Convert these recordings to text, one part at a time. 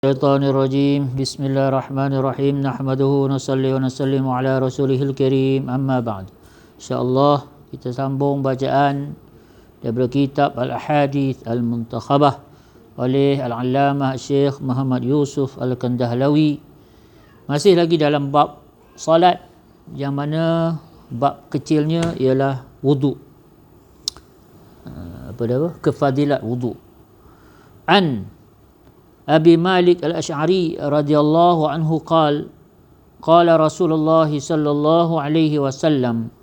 Syaitanirrajim. Bismillahirrahmanirrahim. Nahmaduhu nusalli wa nusallimu ala rasulihil karim. Amma ba'd. InsyaAllah kita sambung bacaan daripada kitab Al-Ahadith Al-Muntakhabah oleh Al-Allamah Syekh Muhammad Yusuf Al-Kandahlawi. Masih lagi dalam bab salat, yang mana bab kecilnya ialah wudu. Kefadilat wudu. Abi Malik Al-Ash'ari radhiyallahu anhu qala Rasulullah sallallahu alaihi wasallam,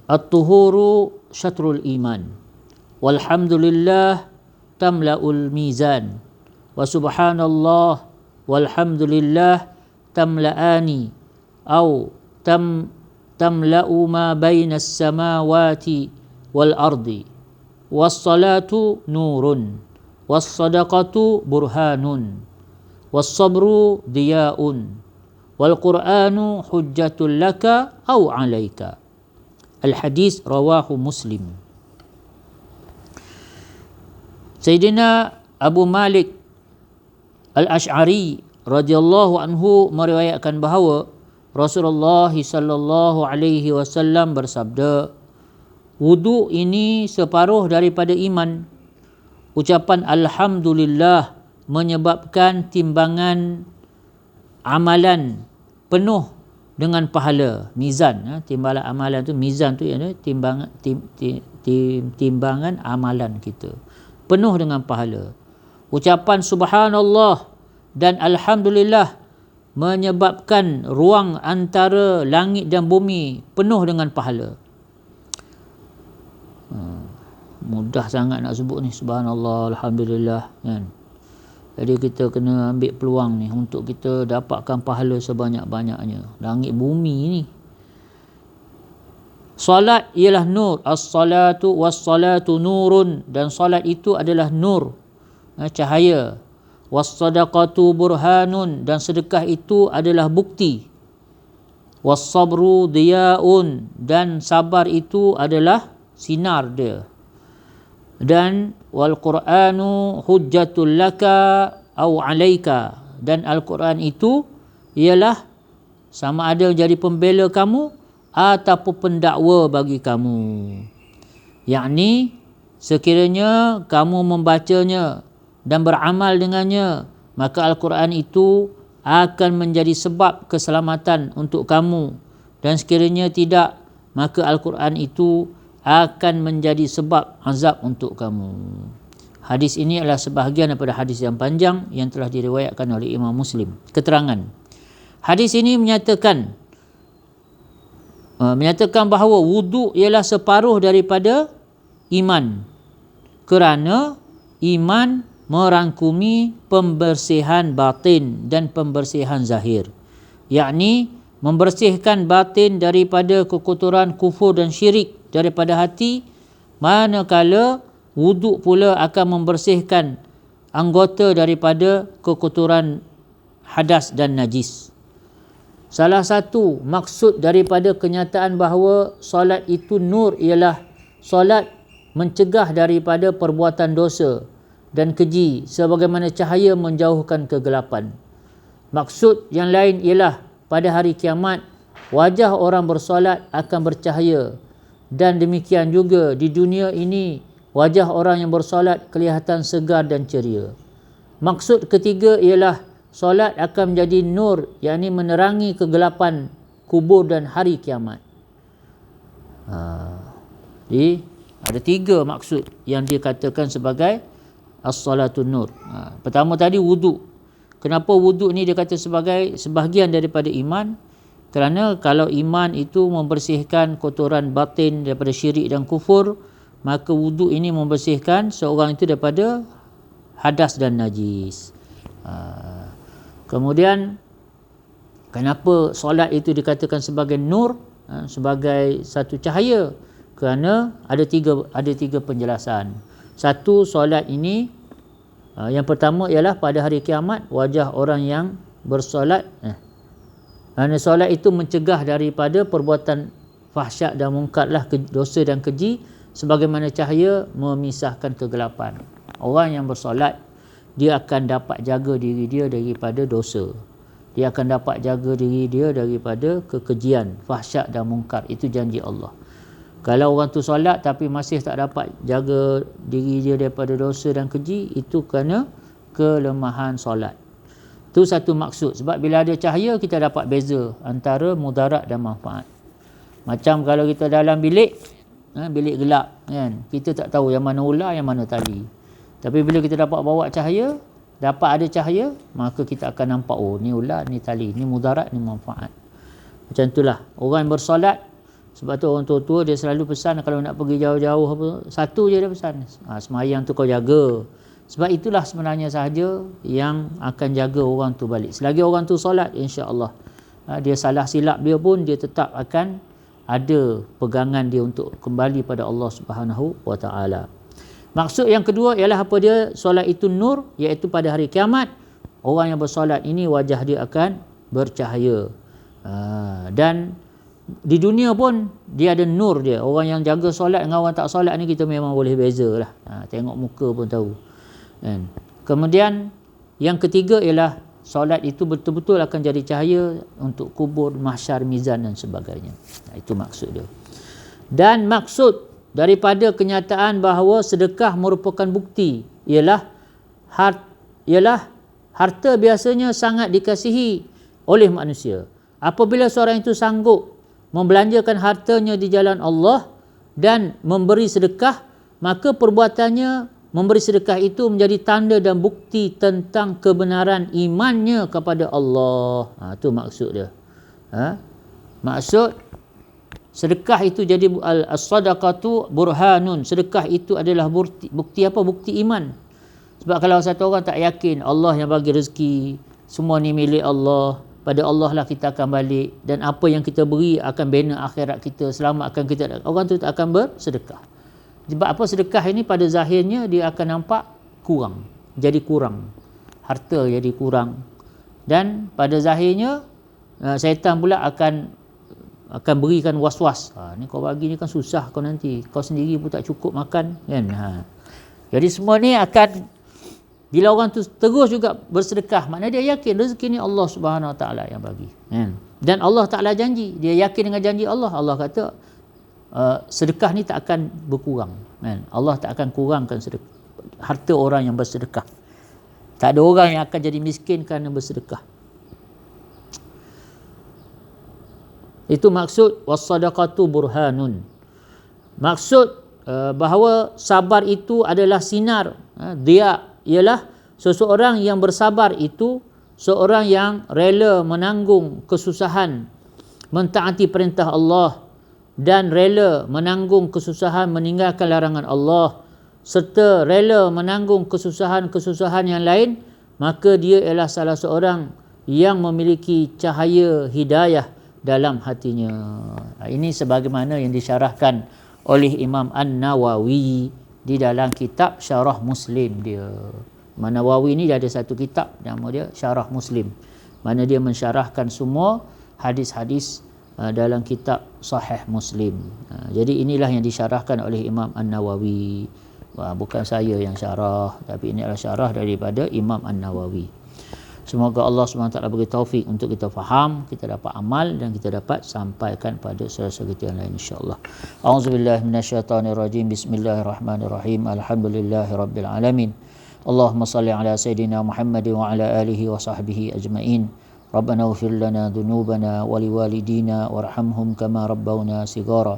at-tuhuru syatrul iman, walhamdulillah tamla'ul mizan, wa subhanallah walhamdulillah tamla'ani au tamla'u ma bainas samawati wal ardi, was salatu nurun, was-sadaqatu burhanun, was-sabru diya'un, wal-Qur'anu hujjatul laka aw 'alaika. Al-hadis rawahu Muslim. Sayyidina Abu Malik Al-Ash'ari radhiyallahu anhu meriwayatkan bahawa Rasulullah sallallahu alaihi wasallam bersabda, wudu ini separuh daripada iman. Ucapan alhamdulillah menyebabkan timbangan amalan penuh dengan pahala. Mizan, timbangan amalan tu, mizan tu timbangan amalan kita penuh dengan pahala. Ucapan subhanallah dan alhamdulillah menyebabkan ruang antara langit dan bumi penuh dengan pahala. Mudah sangat nak sebut ni, subhanallah, alhamdulillah, kan. Jadi kita kena ambil peluang ni untuk kita dapatkan pahala sebanyak-banyaknya. Langit bumi ni. Salat ialah nur. As-salatu was-salatu nurun, dan salat itu adalah nur, cahaya. Was-sadaqatu burhanun, dan sedekah itu adalah bukti. Was-sabru diya'un, dan sabar itu adalah sinar dia. Dan wal-Qur'anu hujjatul laka aw 'alaika, dan Al-Quran itu ialah sama ada jadi pembela kamu ataupun pendakwa bagi kamu. Yakni sekiranya kamu membacanya dan beramal dengannya, maka Al-Quran itu akan menjadi sebab keselamatan untuk kamu, dan sekiranya tidak, maka Al-Quran itu akan menjadi sebab azab untuk kamu. Hadis ini adalah sebahagian daripada hadis yang panjang yang telah diriwayatkan oleh Imam Muslim. Keterangan hadis ini menyatakan bahawa wudu ialah separuh daripada iman, kerana iman merangkumi pembersihan batin dan pembersihan zahir, yakni membersihkan batin daripada kekotoran kufur dan syirik daripada hati, manakala wuduk pula akan membersihkan anggota daripada kekotoran hadas dan najis. Salah satu maksud daripada kenyataan bahawa solat itu nur ialah solat mencegah daripada perbuatan dosa dan keji, sebagaimana cahaya menjauhkan kegelapan. Maksud yang lain ialah pada hari kiamat wajah orang bersolat akan bercahaya, dan demikian juga di dunia ini wajah orang yang bersolat kelihatan segar dan ceria. Maksud ketiga ialah solat akan menjadi nur, yakni menerangi kegelapan kubur dan hari kiamat. Jadi ada tiga maksud yang dikatakan sebagai as-salatun nur. Pertama tadi wudu. Kenapa wudu ni dia kata sebagai sebahagian daripada iman? Kerana kalau iman itu membersihkan kotoran batin daripada syirik dan kufur, maka wudu ini membersihkan seorang itu daripada hadas dan najis. Kemudian kenapa solat itu dikatakan sebagai nur, sebagai satu cahaya? Kerana ada tiga penjelasan. Satu, solat ini yang pertama ialah pada hari kiamat wajah orang yang bersolat, kerana solat itu mencegah daripada perbuatan fahsyat dan mungkar lah, dosa dan keji, sebagaimana cahaya memisahkan kegelapan. Orang yang bersolat dia akan dapat jaga diri dia daripada dosa. Dia akan dapat jaga diri dia daripada kekejian, fahsyat dan mungkar. Itu janji Allah. Kalau orang tu solat tapi masih tak dapat jaga diri dia daripada dosa dan keji, itu kerana kelemahan solat. Itu satu maksud. Sebab bila ada cahaya, kita dapat beza antara mudarat dan manfaat. Macam kalau kita dalam bilik, bilik gelap kan, kita tak tahu yang mana ular, yang mana tali. Tapi bila kita dapat bawa cahaya, dapat ada cahaya, maka kita akan nampak, oh ni ular, ni tali, ni mudarat, ni manfaat. Macam itulah orang yang bersolat. Sebab tu orang tua-tua dia selalu pesan, kalau nak pergi jauh-jauh apa, satu je dia pesan, semayang tu kau jaga. Sebab itulah sebenarnya sahaja yang akan jaga orang tu balik. Selagi orang tu solat, insya-Allah dia salah silap dia pun, dia tetap akan ada pegangan dia untuk kembali pada Allah Subhanahu wa taala. Maksud yang kedua ialah apa dia? Solat itu nur, iaitu pada hari kiamat orang yang bersolat ini wajah dia akan bercahaya. Dan di dunia pun dia ada nur dia. Orang yang jaga solat dengan orang tak solat ni kita memang boleh beza lah. Tengok muka pun tahu. Kemudian yang ketiga ialah solat itu betul-betul akan jadi cahaya untuk kubur, mahsyar, mizan dan sebagainya. Itu maksud dia. Dan maksud daripada kenyataan bahawa sedekah merupakan bukti ialah harta biasanya sangat dikasihi oleh manusia. Apabila seorang itu sanggup membelanjakan hartanya di jalan Allah dan memberi sedekah, maka perbuatannya memberi sedekah itu menjadi tanda dan bukti tentang kebenaran imannya kepada Allah. Itu maksud dia. Maksud sedekah itu jadi as-sadaqatu burhanun. Sedekah itu adalah bukti apa? Bukti iman. Sebab kalau satu orang tak yakin Allah yang bagi rezeki, semua ni milik Allah, pada Allah lah kita akan balik, dan apa yang kita beri akan bina akhirat kita, selamatkan kita, orang tu tak akan bersedekah. Sebab apa? Sedekah ini pada zahirnya dia akan nampak kurang, jadi kurang, harta jadi kurang, dan pada zahirnya syaitan pula akan berikan was-was. Ni kau bagi ni kan susah kau nanti, kau sendiri pun tak cukup makan kan. Jadi semua ni akan, bila orang tu terus juga bersedekah, maknanya dia yakin rezeki ni Allah Subhanahu Wa Taala yang bagi kan. Dan Allah Taala janji, dia yakin dengan janji Allah. Allah kata sedekah ni tak akan berkurang kan. Allah tak akan kurangkan sedekah, harta orang yang bersedekah. Tak ada orang yang akan jadi miskin kerana bersedekah. Itu maksud was-sadaqatu burhanun. Maksud bahawa sabar itu adalah sinar. Dia ialah seseorang yang bersabar itu seorang yang rela menanggung kesusahan mentaati perintah Allah dan rela menanggung kesusahan meninggalkan larangan Allah, serta rela menanggung kesusahan-kesusahan yang lain, maka dia ialah salah seorang yang memiliki cahaya hidayah dalam hatinya. Ini sebagaimana yang disyarahkan oleh Imam An-Nawawi di dalam kitab Syarah Muslim dia. Imam Nawawi ni dia ada satu kitab nama dia Syarah Muslim, mana dia mensyarahkan semua hadis-hadis dalam kitab Sahih Muslim. Jadi inilah yang disyarahkan oleh Imam An-Nawawi. Bukan saya yang syarah, tapi ini adalah syarah daripada Imam An-Nawawi. Semoga Allah SWT beri taufik untuk kita faham, kita dapat amal dan kita dapat sampaikan pada saudara-saudara kita yang lain, insya-Allah. A'udzubillahi minasyaitonirrajim. Bismillahirrahmanirrahim. Alhamdulillahirabbil alamin. Allahumma salli ala sayidina Muhammad wa ala alihi wa sahbihi ajmain. Rabbana ighfir lana dhunubana wa liwalidina warhamhum kama rabbawna sigara.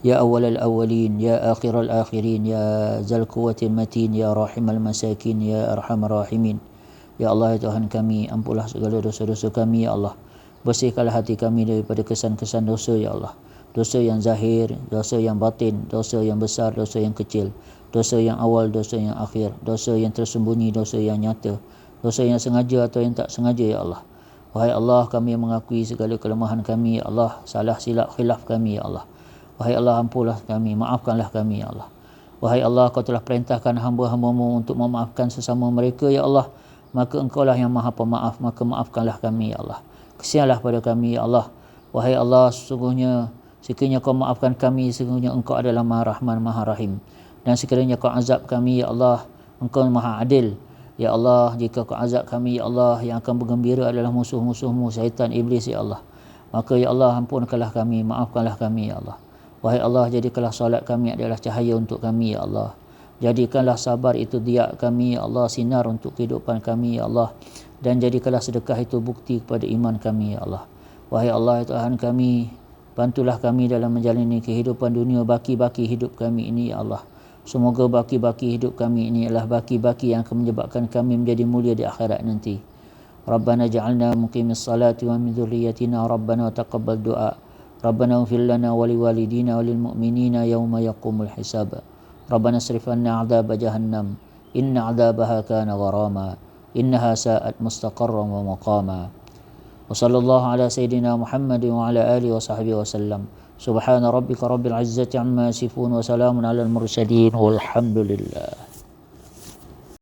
Ya awwalal awwalin, ya akhiral akhirin, ya zal quwwatil matin, ya rahimal masakin, ya arhamar rahimin. Ya Allah, ya Tuhan kami, ampunlah segala dosa-dosa kami, ya Allah. Bersihkanlah hati kami daripada kesan-kesan dosa, ya Allah. Dosa yang zahir, dosa yang batin, dosa yang besar, dosa yang kecil, dosa yang awal, dosa yang akhir, dosa yang tersembunyi, dosa yang nyata, dosa yang sengaja atau yang tak sengaja, ya Allah. Wahai Allah, kami mengakui segala kelemahan kami, ya Allah. Salah silap khilaf kami, ya Allah. Wahai Allah, ampunlah kami, maafkanlah kami, ya Allah. Wahai Allah, kau telah perintahkan hamba-hambamu untuk memaafkan sesama mereka, ya Allah. Maka engkaulah yang maha pemaaf, maka maafkanlah kami, ya Allah. Kesianlah pada kami, ya Allah. Wahai Allah, sesungguhnya sekiranya kau maafkan kami, sesungguhnya engkau adalah maha rahman, maha rahim. Dan sekiranya kau azab kami, ya Allah, Engkau maha adil. Ya Allah, jika kau azab kami, ya Allah, yang akan bergembira adalah musuh-musuhmu, syaitan, iblis, ya Allah. Maka ya Allah, ampunkanlah kami, maafkanlah kami, ya Allah. Wahai Allah, jadikanlah solat kami adalah cahaya untuk kami, ya Allah. Jadikanlah sabar itu diak kami, ya Allah, sinar untuk kehidupan kami, ya Allah. Dan jadikanlah sedekah itu bukti kepada iman kami, ya Allah. Wahai Allah, Tuhan kami, bantulah kami dalam menjalani kehidupan dunia, baki-baki hidup kami ini, ya Allah. Semoga baki-baki hidup kami ini adalah baki-baki yang akan menyebabkan kami menjadi mulia di akhirat nanti. Rabbana ja'alna muqimis salati wa min dzurriyyatina Rabbana taqabbal du'a. Rabbana ighfir lana wa liwalidina wa lil mu'minina yawma yaqumul hisab. Rabbana asrif 'anna 'adzab jahannam. Inna 'adzabaha kana gharama. Innaha sa'at mustaqarran wa maqama. Wa sallallahu ala sayyidina Muhammadin wa ala alihi wa sahbihi wa sallam. Subhana rabbika rabbil izzati amma yasifun wa salamun alal mursalin walhamdulillah.